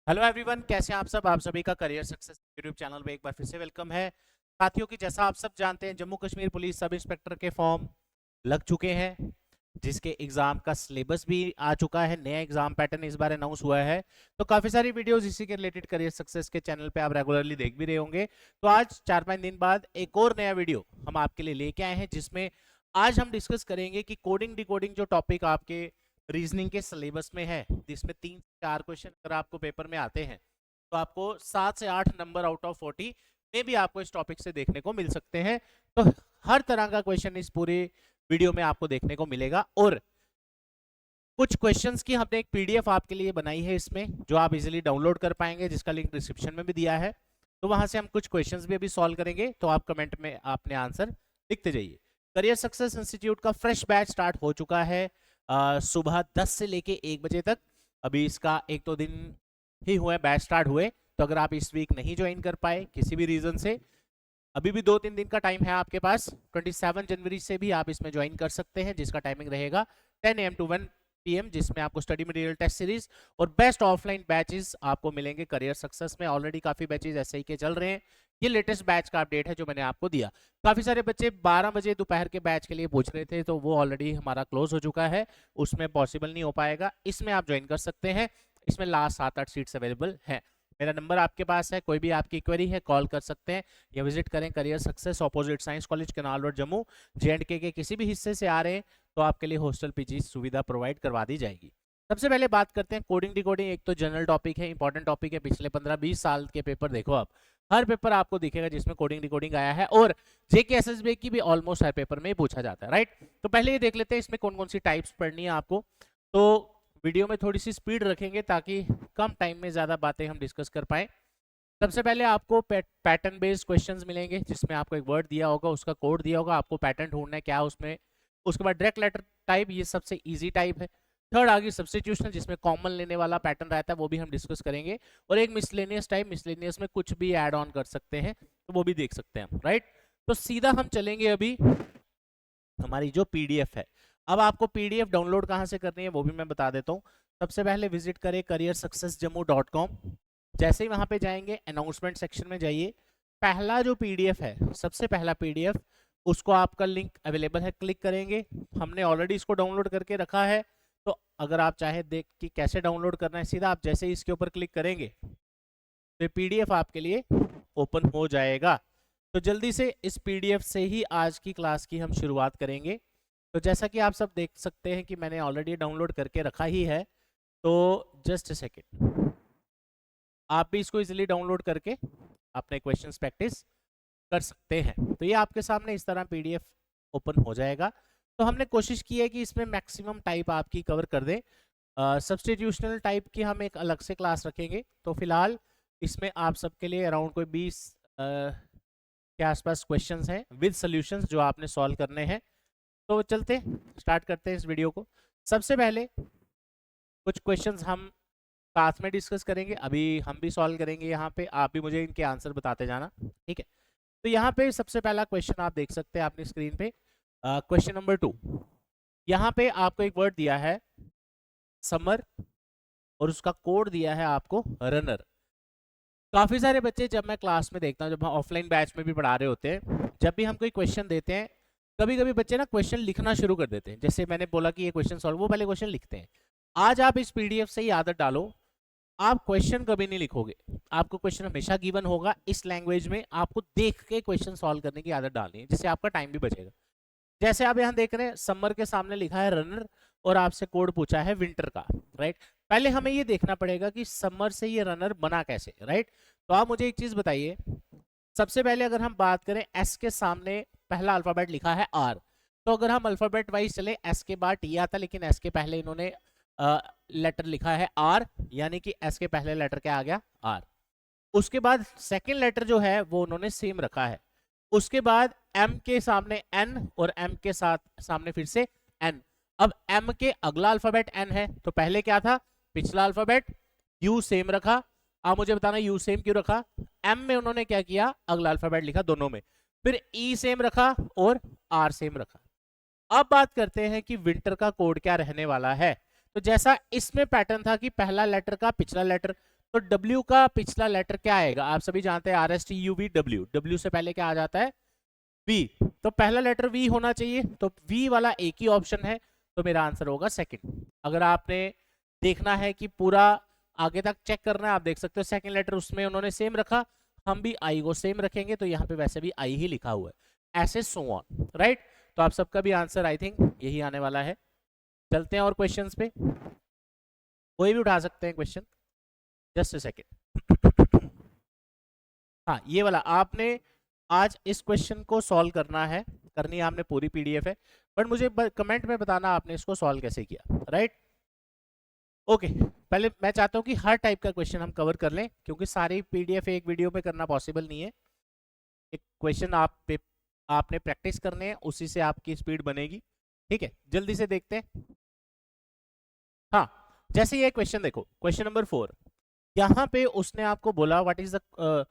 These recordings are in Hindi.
हेलो एवरीवन, कैसे हैं आप सब। आप सभी का करियर सक्सेस यूट्यूब चैनल में एक बार फिर से वेलकम है। साथियों की जैसा आप सब जानते हैं, Jammu Kashmir police sub inspector के फॉर्म लग चुके हैं, जिसके एग्जाम का सिलेबस भी आ चुका है। नया एग्जाम पैटर्न इस बार अनाउंस हुआ है। तो काफी सारी वीडियोस इसी के रिलेटेड करियर सक्सेस के चैनल पे आप रेगुलरली देख भी रहे होंगे। तो आज 4-5 दिन बाद एक और नया वीडियो हम आपके लिए लेके आए हैं, जिसमें आज हम डिस्कस करेंगे कि कोडिंग डिकोडिंग जो टॉपिक आपके रीजनिंग के सिलेबस में है, जिसमें 3-4 क्वेश्चन अगर आपको पेपर में आते हैं तो आपको 7 से 8 नंबर आउट ऑफ 40 में भी आपको इस टॉपिक से देखने को मिल सकते हैं। तो हर तरह का क्वेश्चन इस पूरे वीडियो में आपको देखने को मिलेगा। और कुछ क्वेश्चंस की हमने एक पीडीएफ आपके लिए बनाई है इसमें, जो आप इजीली डाउनलोड कर पाएंगे, जिसका लिंक डिस्क्रिप्शन में भी दिया है। तो वहां से हम कुछ क्वेश्चंस भी अभी सॉल्व करेंगे, तो आप कमेंट में अपने आंसर लिखते जाइए। करियर सक्सेस इंस्टीट्यूट का फ्रेश बैच स्टार्ट हो चुका है सुबह 10 से लेके 1 बजे तक। अभी इसका 1-2 दिन ही हुए बैच स्टार्ट हुए, तो अगर आप इस वीक नहीं ज्वाइन कर पाए किसी भी रीजन से, अभी भी 2-3 दिन का टाइम है आपके पास। 27 जनवरी से भी आप इसमें ज्वाइन कर सकते हैं, जिसका टाइमिंग रहेगा 10 AM to 1 PM, जिसमें आपको स्टडी मटेरियल, टेस्ट सीरीज और बेस्ट ऑफलाइन बैचेस आपको मिलेंगे करियर सक्सेस में। ऑलरेडी काफी बैचेस ऐसे ही के चल रहे हैं। ये लेटेस्ट बैच का अपडेट है जो मैंने आपको दिया। काफी सारे बच्चे 12 बजे दोपहर के बैच के लिए पूछ रहे थे, तो वो ऑलरेडी हमारा क्लोज हो चुका है, उसमें पॉसिबल नहीं हो पाएगा। इसमें आप ज्वाइन कर सकते हैं, इसमें लास्ट 7-8 सीट्स अवेलेबल हैं। मेरा नंबर आपके पास है, कोई भी आपकी क्वेरी है कॉल कर सकते हैं या विजिट करें career success, opposite science college, canal road, Jammu. JNK के किसी भी हिस्से से आ रहे हैं तो आपके लिए हॉस्टल पीजी सुविधा प्रोवाइड करवा दी जाएगी। सबसे पहले बात करते हैं कोडिंग डिकोडिंग। एक तो जनरल टॉपिक है, इंपॉर्टेंट टॉपिक है। पिछले 15-20 साल के पेपर देखो आप, हर पेपर आपको दिखेगा जिसमें कोडिंग डिकोडिंग आया है, और JK SSB की भी ऑलमोस्ट हर पेपर में पूछा जाता है, राइट। तो पहले ये देख लेते हैं इसमें कौन कौन सी टाइप्स पढ़नी है आपको। तो वीडियो में थोड़ी सी स्पीड रखेंगे ताकि कम टाइम में ज्यादा बातें हम डिस्कस कर पाए। सबसे पहले आपको पैटर्न बेस्ड क्वेश्चंस मिलेंगे, जिसमें आपको एक वर्ड दिया होगा, उसका कोड दिया होगा, आपको पैटर्न ढूंढना है क्या उसमें। उसके बाद डायरेक्ट लेटर टाइप, ये सबसे इजी टाइप है। थर्ड आगे सब्स्टिट्यूशनल, जिसमें कॉमन लेने वाला पैटर्न रहता है, वो भी हम डिस्कस करेंगे। और एक मिसलेनियस टाइप, मिसलेनियस में कुछ भी ऐड ऑन कर सकते हैं, तो वो भी देख सकते हैं हम, राइट। तो सीधा हम चलेंगे अभी हमारी जो पीडीएफ है। अब आपको पीडीएफ डाउनलोड कहां से करनी है वो भी मैं बता देता हूँ। सबसे पहले विजिट करें careersuccessjammu.com। जैसे ही वहां पे जाएंगे, अनाउंसमेंट सेक्शन में जाइए। पहला जो पीडीएफ है, सबसे पहला पीडीएफ, उसको आपका लिंक अवेलेबल है, क्लिक करेंगे। हमने ऑलरेडी इसको डाउनलोड करके रखा है, तो अगर आप चाहे देख कि कैसे डाउनलोड करना है, सीधा आप जैसे ही इसके ऊपर क्लिक करेंगे तो पीडीएफ आपके लिए ओपन हो जाएगा। तो जल्दी से इस पीडीएफ से ही आज की क्लास की हम शुरुआत करेंगे। तो जैसा कि आप सब देख सकते हैं कि मैंने ऑलरेडी डाउनलोड करके रखा ही है, तो जस्ट अ सेकेंड, आप भी इसको इजीली डाउनलोड करके अपने क्वेश्चंस प्रैक्टिस कर सकते हैं। तो ये आपके सामने इस तरह पीडीएफ ओपन हो जाएगा। तो हमने कोशिश की है कि इसमें मैक्सिमम टाइप आपकी कवर कर दें। सब्स्टिट्यूशनल टाइप की हम एक अलग से क्लास रखेंगे। तो फिलहाल इसमें आप सबके लिए अराउंड कोई 20 के आसपास क्वेश्चंस हैं विद सॉल्यूशंस जो आपने सॉल्व करने हैं। तो चलते स्टार्ट करते हैं इस वीडियो को। सबसे पहले कुछ क्वेश्चंस हम साथ में डिस्कस करेंगे, अभी हम भी सॉल्व करेंगे यहाँ पे, आप भी मुझे इनके आंसर बताते जाना, ठीक है। तो यहाँ पे सबसे पहला क्वेश्चन आप देख सकते हैं अपनी स्क्रीन पे, क्वेश्चन नंबर 2। यहाँ पे आपको एक वर्ड दिया है समर, और उसका कोड दिया है आपको रनर। काफी सारे बच्चे, जब मैं क्लास में देखता हूँ, जब हम ऑफलाइन बैच में भी पढ़ा रहे होते हैं, जब भी हम कोई क्वेश्चन देते हैं, कभी कभी बच्चे ना क्वेश्चन लिखना शुरू कर देते हैं। जैसे मैंने बोला कि ये क्वेश्चन सॉल्व, वो पहले क्वेश्चन लिखते हैं। आज आप इस पीडीएफ से ही आदत डालो, आप क्वेश्चन कभी नहीं लिखोगे, आपको क्वेश्चन हमेशा गिवन होगा इस लैंग्वेज में, आपको देख के क्वेश्चन सॉल्व करने की आदत डालनी है, जिससे आपका टाइम भी बचेगा। जैसे आप यहाँ देख रहे हैं, समर के सामने लिखा है रनर, और आपसे कोड पूछा है विंटर का, राइट। पहले हमें ये देखना पड़ेगा कि समर से ये रनर बना कैसे, राइट। तो आप मुझे एक चीज बताइए, सबसे पहले अगर हम बात करें, एस के सामने पहला अल्फाबेट लिखा है आर, तो अगर हम अल्फाबेट वाइज चले, एस के बाद टी आता, लेकिन एस के पहले इन्होंने लेटर लिखा है आर, यानी कि एस के पहले लेटर क्या आ गया, आर। उसके बाद सेकेंड लेटर जो है वो उन्होंने सेम रखा है। उसके बाद एम के सामने एन, और एम के साथ सामने फिर से एन। अब एम के अगला अल्फाबेट एन है, तो पहले क्या था, पिछला अल्फाबेट यू सेम रखा। आप मुझे बताना यू सेम क्यों रखा। एम में उन्होंने क्या किया, अगला अल्फाबेट लिखा दोनों में, फिर ई सेम रखा और आर सेम रखा। अब बात करते हैं कि विंटर का कोड क्या रहने वाला है। तो जैसा इसमें पैटर्न था कि पहला लेटर का पिछला लेटर, तो W का पिछला लेटर क्या आएगा? आप सभी जानते हैं RSTUV W, W से पहले क्या आ जाता है? V। तो पहला लेटर V होना चाहिए, तो V वाला एक ही ऑप्शन है, तो मेरा आंसर होगा सेकंड। अगर आपने देखना है कि पूरा आगे तक चेक करना है, आप देख सकते हो सेकंड लेटर उसमें उन्होंने सेम रखा, हम भी I को सेम रखेंगे, तो यहाँ पे वैसे भी I ही लिखा हुआ है, ऐसे सो ऑन, राइट। तो आप सबका भी आंसर आई थिंक यही आने वाला है। चलते हैं और क्वेश्चंस पे, कोई भी उठा सकते हैं क्वेश्चन, जस्ट अ सेकेंड। हाँ, ये वाला आपने आज इस क्वेश्चन को सॉल्व करना है, करनी है आपने, पूरी पीडीएफ है, बट मुझे कमेंट में बताना आपने इसको सॉल्व कैसे किया, राइट। ओके, पहले मैं चाहता हूं कि हर टाइप का क्वेश्चन हम कवर कर लें, क्योंकि सारी पीडीएफ एक वीडियो में करना पॉसिबल नहीं है। एक क्वेश्चन आपने प्रैक्टिस करने हैं, उसी से आपकी स्पीड बनेगी, ठीक है। जल्दी से देखते हैं। हाँ, जैसे ये क्वेश्चन देखो, क्वेश्चन नंबर 4, यहाँ पे उसने आपको बोला व्हाट इज द,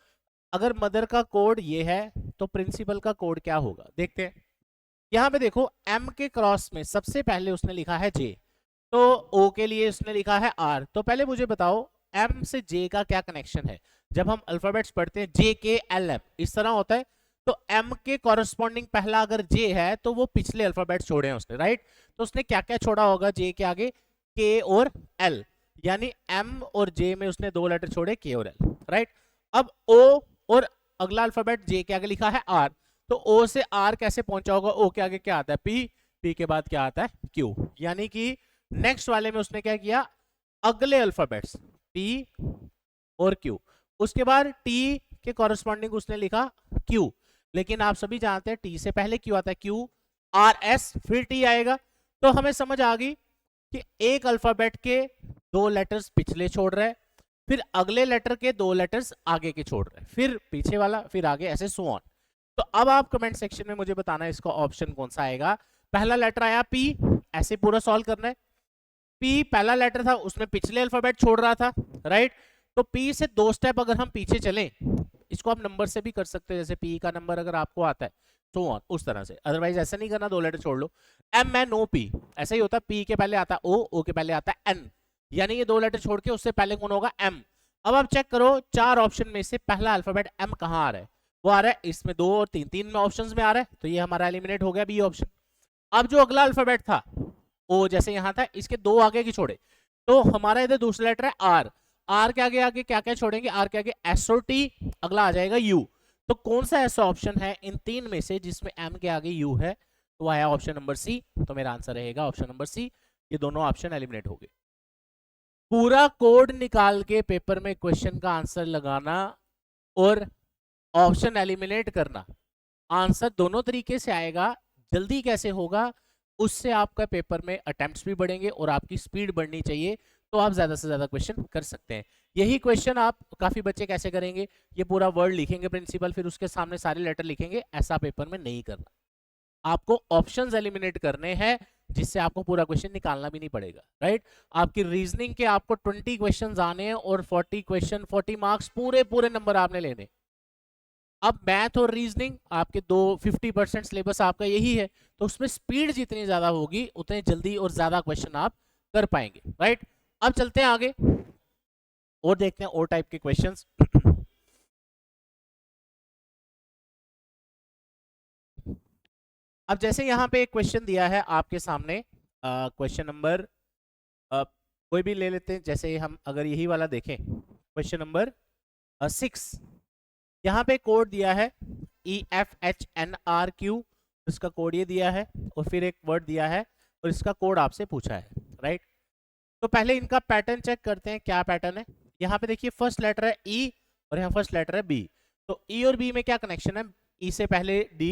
अगर मदर का कोड ये है तो प्रिंसिपल का कोड क्या होगा, देखते हैं। यहाँ पे देखो M के क्रॉस में सबसे पहले उसने लिखा है J, तो O के लिए उसने लिखा है R। तो पहले मुझे बताओ M से J का क्या कनेक्शन है? जब हम अल्फाबेट्स पढ़ते हैं JKLM इस तरह होता है, तो M के कॉरेस्पॉन्डिंग पहला अगर J है तो वो पिछले अल्फाबेट्स छोड़े हैं उसने, राइट। तो उसने क्या क्या छोड़ा होगा J के आगे? K और L, यानी M और J में उसने दो लेटर छोड़े K और L, राइट। अब O और अगला अल्फाबेट J के आगे लिखा है R, तो O से R कैसे पहुंचा होगा? O के आगे क्या आता है? P, P के बाद क्या आता है? Q। यानी कि नेक्स्ट वाले में उसने क्या किया? अगले अल्फाबेट्स P और Q, उसके बाद T के कॉरेस्पॉन्डिंग उसने लिखा Q, लेकिन आप सभी जानते हैं T से पहले Q आता है, Q R S फिर T आएगा। तो हमें समझ आ गई कि एक अल्फाबेट के दो लेटर्स पिछले छोड़ रहे हैं, फिर अगले लेटर के दो लेटर्स आगे के छोड़ रहे हैं, फिर पीछे वाला, फिर आगे, ऐसे सो ऑन। तो अब आप कमेंट सेक्शन में मुझे बताना है इसका ऑप्शन कौन सा आएगा। पहला लेटर आया P, ऐसे पूरा सॉल्व करना है। P पहला लेटर था, उसमें पिछले अल्फाबेट छोड़ रहा था, राइट। तो P से दो स्टेप अगर हम पीछे चलें, इसको आप नंबर से भी कर सकते हो, जैसे P का नंबर अगर आपको आता है सो ऑन, उस तरह से। अदरवाइज ऐसा नहीं करना, दो लेटर छोड़ लो। MNOP ऐसा ही होता है, P के पहले आता है O, O के पहले आता है N, यानी ये दो लेटर छोड़ के उससे पहले कौन होगा? M। अब आप चेक करो चार ऑप्शन में से पहला अल्फाबेट M कहाँ आ रहा है? वो आ रहा है इसमें, दो और तीन, तीन में ऑप्शंस में आ रहा है, तो ये हमारा एलिमिनेट हो गया बी ऑप्शन। अब जो अगला अल्फाबेट था O, जैसे यहाँ था, इसके दो आगे की छोड़े, तो हमारा इधर दूसरा लेटर है R, R के आगे आगे क्या क्या छोड़ेंगे? R के आगे S और T, अगला आ जाएगा U। तो कौन सा ऐसा ऑप्शन है इन तीन में से जिसमें M के आगे U है? तो आया ऑप्शन नंबर C, तो मेरा आंसर रहेगा ऑप्शन नंबर C। ये दोनों ऑप्शन एलिमिनेट हो गए। पूरा कोड निकाल के पेपर में क्वेश्चन का आंसर लगाना और ऑप्शन एलिमिनेट करना, आंसर दोनों तरीके से आएगा। जल्दी कैसे होगा? उससे आपका पेपर में अटेम्प्ट्स भी बढ़ेंगे और आपकी स्पीड बढ़नी चाहिए, तो आप ज्यादा से ज्यादा क्वेश्चन कर सकते हैं। यही क्वेश्चन आप काफी बच्चे कैसे करेंगे? ये पूरा वर्ड लिखेंगे प्रिंसिपल, फिर उसके सामने सारे लेटर लिखेंगे, ऐसा पेपर में नहीं करना। आपको ऑप्शंस एलिमिनेट करने हैं, जिससे आपको पूरा क्वेश्चन निकालना भी नहीं पड़ेगा, राइट। आपकी रीजनिंग के आपको 20 क्वेश्चंस आने हैं और 40 क्वेश्चन, 40 मार्क्स, पूरे पूरे नंबर आपने लेने। अब मैथ और रीजनिंग आपके 50% सिलेबस आपका यही है, तो उसमें स्पीड जितनी ज्यादा होगी उतने जल्दी और ज्यादा क्वेश्चन आप कर पाएंगे, राइट। अब चलते हैं आगे और देखते हैं और टाइप के क्वेश्चंस। अब जैसे यहाँ पे एक क्वेश्चन दिया है आपके सामने, क्वेश्चन नंबर कोई भी ले लेते हैं, जैसे हम अगर यही वाला देखें, क्वेश्चन नंबर 6, यहाँ पे कोड दिया है EFHNRQ, इसका कोड ये दिया है, और फिर एक वर्ड दिया है और इसका कोड आपसे पूछा है, राइट। तो पहले इनका पैटर्न चेक करते हैं, क्या पैटर्न है। यहाँ पे देखिए फर्स्ट लेटर है E और यहाँ फर्स्ट लेटर है B, तो E और B में क्या कनेक्शन है? E से पहले D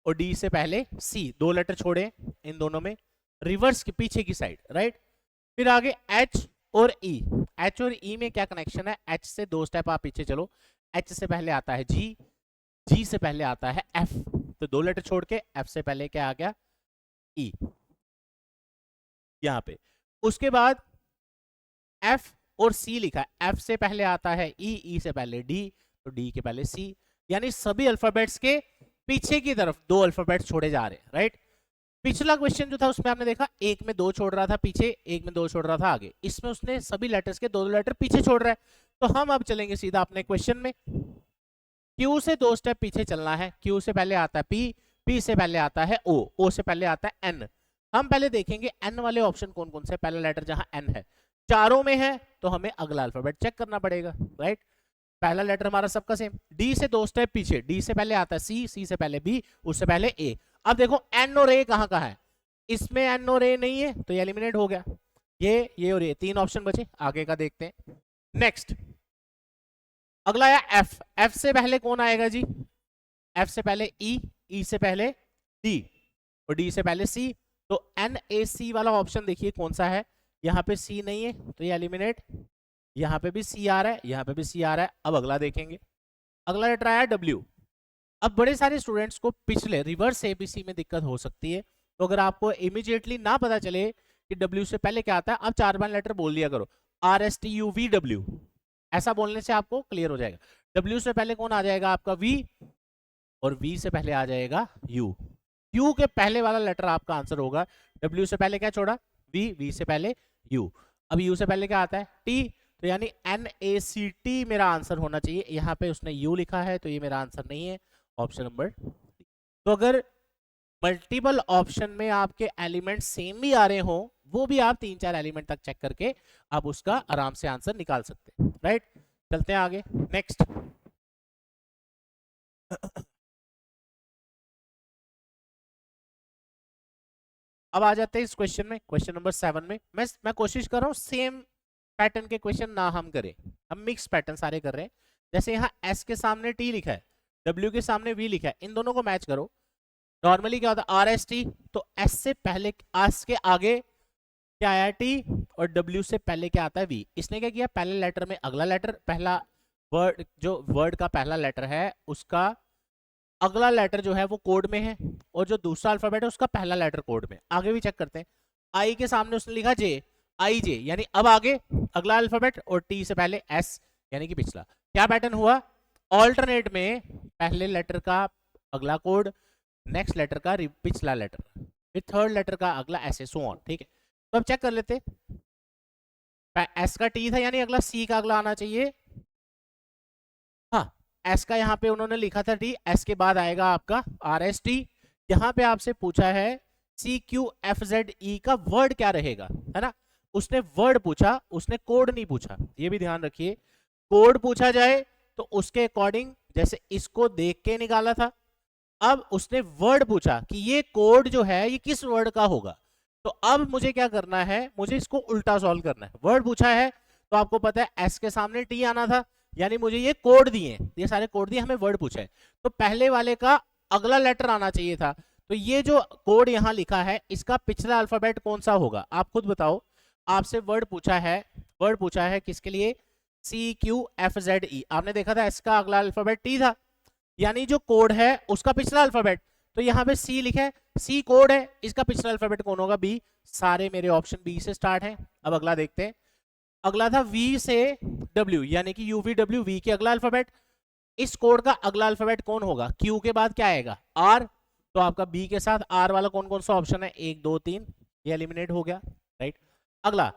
और D से पहले C, दो लेटर छोड़े इन दोनों में, रिवर्स के पीछे की साइड, राइट। फिर आगे H और E, H और E में क्या कनेक्शन है? H से दो स्टेप आप पीछे चलो, H से पहले आता है G, G से पहले आता है F, तो दो लेटर छोड़ के F से पहले क्या आ गया? E यहाँ पे। उसके बाद F और C लिखा है, F से पहले आता है E, E से पहले D, तो D के पहले C, यानी सभी अल्फाबेट्स के पीछे की तरफ दो अल्फाबेट्स छोड़े जा रहे हैं, राइट। पिछला क्वेश्चन जो था उसमें आपने देखा एक में दो छोड़ रहा था पीछे, एक में दो छोड़ रहा था आगे, इसमें उसने सभी लेटर्स के दो लेटर पीछे छोड़ रहा है, तो हम अब चलेंगे सीधा अपने क्वेश्चन में। Q से 2 स्टेप पीछे चलना है। Q से पहले आता है P, P से पहले आता है O, O से पहले आता है N। हम पहले देखेंगे N वाले ऑप्शन कौन कौन से, पहला लेटर जहां N है चारों में है तो हमें अगला अल्फाबेट चेक करना पड़ेगा, राइट। पहला लेटर हमारा सबका सेम। D से 2 स्टेप पीछे, D से पहले आता है C, C से पहले B, उससे पहले A। अब देखो N और A कहाँ का है, इसमें N और A नहीं है तो ये एलिमिनेट हो गया। ये और ये 3 ऑप्शन बचे, आगे का देखते हैं। नेक्स्ट अगला आया F। F से पहले कौन आएगा जी, F से पहले E, E से पहले D और D से पहले C। तो NAC वाला ऑप्शन देखिए कौन सा है, यहाँ पे C नहीं है तो ये एलिमिनेट, यहाँ पे भी C आ रहा है, यहाँ पे भी C आ रहा है। अब अगला देखेंगे, अगला लेटर आया W। अब बड़े सारे स्टूडेंट्स को पिछले रिवर्स ABC में दिक्कत हो सकती है, तो अगर आपको इमीडिएटली ना पता चले कि W से पहले क्या आता है, आप 4 लेटर बोल लिया करो, RSTUVW, ऐसा बोलने से आपको क्लियर हो जाएगा। W से पहले कौन आ जाएगा आपका V, और V से पहले आ जाएगा U। U के पहले वाला लेटर आपका आंसर होगा। W से पहले क्या छोड़ा, V, V से पहले U। अब U से पहले क्या आता है, T, तो यानी NACT मेरा आंसर होना चाहिए। यहाँ पे उसने U लिखा है तो ये मेरा आंसर नहीं है, ऑप्शन नंबर। तो अगर मल्टीपल ऑप्शन में आपके एलिमेंट सेम भी आ रहे हो, वो भी आप 3-4 एलिमेंट तक चेक करके आप उसका आराम से आंसर निकाल सकते हैं, राइट। चलते हैं आगे, नेक्स्ट। अब आ जाते हैं इस क्वेश्चन में, क्वेश्चन नंबर 7 में। मैं कोशिश कर रहा हूँ सेम पैटर्न के क्वेश्चन ना हम करें, हम मिक्स पैटर्न सारे कर रहे हैं। जैसे यहाँ S के सामने T लिखा है, W के सामने V लिखा है, इन दोनों को मैच करो। नॉर्मली क्या होता है RST, तो S से पहले, S के आगे क्या आया T, और W से पहले क्या आता है V। इसने क्या किया, पहले लेटर में अगला लेटर, पहला वर्ड, जो वर्ड का पहला लेटर है उसका अगला लेटर जो है वो कोड में है, और जो दूसरा अल्फाबेट है उसका पहला लेटर कोड में। आगे भी चेक करते हैं, I के सामने उसने लिखा J, IJ, यानी अब आगे अगला अल्फाबेट, और T से पहले S यानी कि पिछला। क्या पैटर्न हुआ, ऑल्टरनेट में पहले लेटर का अगला कोड, नेक्स्ट लेटर का पिछला लेटर, फिर थर्ड लेटर का अगला, ऐसे सो ऑन, ठीक है। तो अब चेक कर लेते, S का T था यानी अगला C का अगला आना चाहिए। हाँ, S का यहाँ पे उन्होंने लिखा था T, S के बाद आएगा आपका RST। यहाँ पे आपसे पूछा है CQFZE का वर्ड क्या रहेगा, है ना। उसने वर्ड पूछा, उसने कोड नहीं पूछा, ये भी ध्यान रखिए। कोड पूछा जाए तो उसके अकॉर्डिंग, जैसे इसको देख के निकाला था, अब उसने वर्ड पूछा कि ये कोड जो है ये किस वर्ड का होगा, तो अब मुझे क्या करना है, मुझे इसको उल्टा सॉल्व करना है। वर्ड पूछा है तो आपको पता है S के सामने T आना था, यानी मुझे ये कोड दिए, ये सारे कोड दिए, हमें वर्ड पूछा है, तो पहले वाले का अगला लेटर आना चाहिए था। तो ये जो कोड यहाँ लिखा है इसका पिछला अल्फाबेट कौन सा होगा, आप खुद बताओ। आपसे वर्ड पूछा है किसके लिए, CQFZE। आपने देखा था S का अगला अल्फाबेट T था, यानी जो कोड है उसका पिछला अल्फाबेट, तो यहाँ पे C लिखा है, C कोड है, इसका पिछला अल्फाबेट कौन होगा, B। सारे मेरे ऑप्शन B से स्टार्ट हैं। अब अगला देखते हैं, अगला था V से W, यानी कि UVW, V के अगला अल्फाबेट। इस कोड का अगला अल्फाबेट कौन होगा, Q के बाद क्या आएगा, R, तो आपका B के साथ R वाला कौन कौन सा ऑप्शन है, 1 2 3, ये एलिमिनेट हो गया, राइट। अगला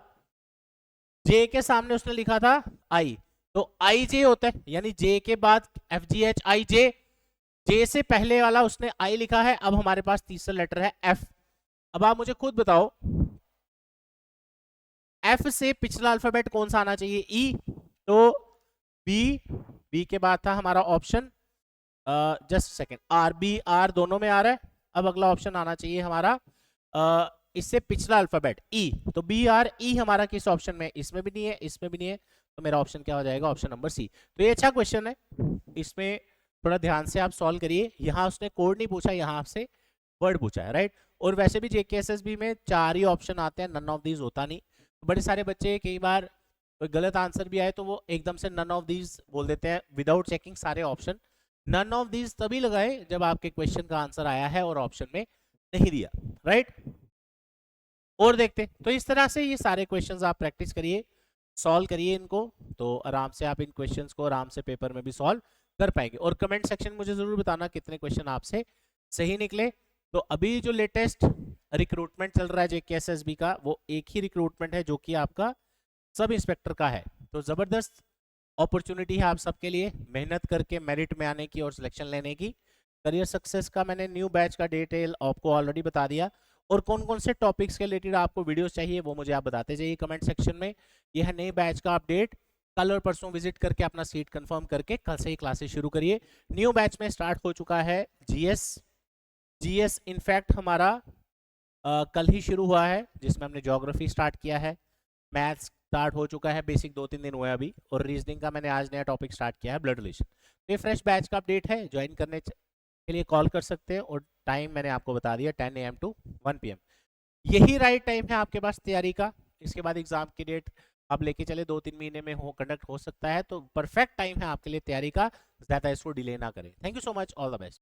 J के सामने उसने लिखा था I, तो IJ होता है, यानी J के बाद FGHIJ, J से पहले वाला उसने I लिखा है। अब हमारे पास तीसरा लेटर है F। अब आप मुझे खुद बताओ, F से पिछला अल्फाबेट कौन सा आना चाहिए, E, तो B के बाद था हमारा ऑप्शन, जस्ट सेकेंड, R दोनों में आ रहा है। अब अगला ऑप्शन आना चाहिए हमारा इससे पिछला अल्फाबेट E, तो BRE हमारा किस ऑप्शन में, इसमें भी नहीं है, इसमें भी नहीं है, तो मेरा ऑप्शन क्या हो जाएगा, ऑप्शन नंबर C। तो ये अच्छा क्वेश्चन है, इसमें थोड़ा ध्यान से आप सॉल्व करिए। यहाँ उसने कोड नहीं पूछा, यहाँ आपसे वर्ड पूछा है, राइट। और वैसे भी JKSSB में 4 ही ऑप्शन आते हैं, नन ऑफ दीज होता नहीं। बड़े सारे बच्चे कई बार कोई गलत आंसर भी आए तो वो एकदम से नन ऑफ दीज बोल देते हैं विदाउट चेकिंग सारे ऑप्शन। नन ऑफ दीज तभी लगाए जब आपके क्वेश्चन का आंसर आया है और ऑप्शन में नहीं दिया, राइट। और देखते, तो इस तरह से ये सारे क्वेश्चंस आप प्रैक्टिस करिए, सॉल्व करिए इनको, तो आराम से आप इन क्वेश्चंस को आराम से पेपर में भी सॉल्व कर पाएंगे। और कमेंट सेक्शन मुझे जरूर बताना कितने क्वेश्चन आपसे सही निकले। तो अभी जो लेटेस्ट रिक्रूटमेंट चल रहा है JKSSB का, वो एक ही रिक्रूटमेंट है जो कि आपका सब इंस्पेक्टर का है। तो जबरदस्त अपॉर्चुनिटी है आप सबके लिए मेहनत करके मेरिट में आने की और सिलेक्शन लेने की। करियर सक्सेस का मैंने न्यू बैच का डिटेल आपको ऑलरेडी बता दिया, और कौन कौन से टॉपिक्स के रिलेटेड आपको वीडियोस चाहिए वो मुझे आप बताते जाइए कमेंट सेक्शन में। यह है नए बैच का अपडेट। कल और परसों विजिट करके अपना सीट कंफर्म करके कल से ही क्लासेस शुरू करिए। न्यू बैच में स्टार्ट हो चुका है जीएस। जीएस इनफैक्ट हमारा कल ही शुरू हुआ है, जिसमें हमने ज्योग्राफी स्टार्ट किया है, मैथ्स स्टार्ट हो चुका है, बेसिक 2-3 दिन हुए अभी, और रीजनिंग का मैंने आज नया टॉपिक स्टार्ट किया है ब्लड रिलेशन। तो ये फ्रेश बैच का अपडेट है, ज्वाइन करने के लिए कॉल कर सकते हैं, और टाइम मैंने आपको बता दिया 10 AM to 1 PM। यही राइट टाइम है आपके पास तैयारी का। इसके बाद एग्जाम की डेट आप लेके चले 2-3 महीने में कंडक्ट हो सकता है, तो परफेक्ट टाइम है आपके लिए तैयारी का, ज्यादा इसको डिले ना करें। Thank you so much, all the best.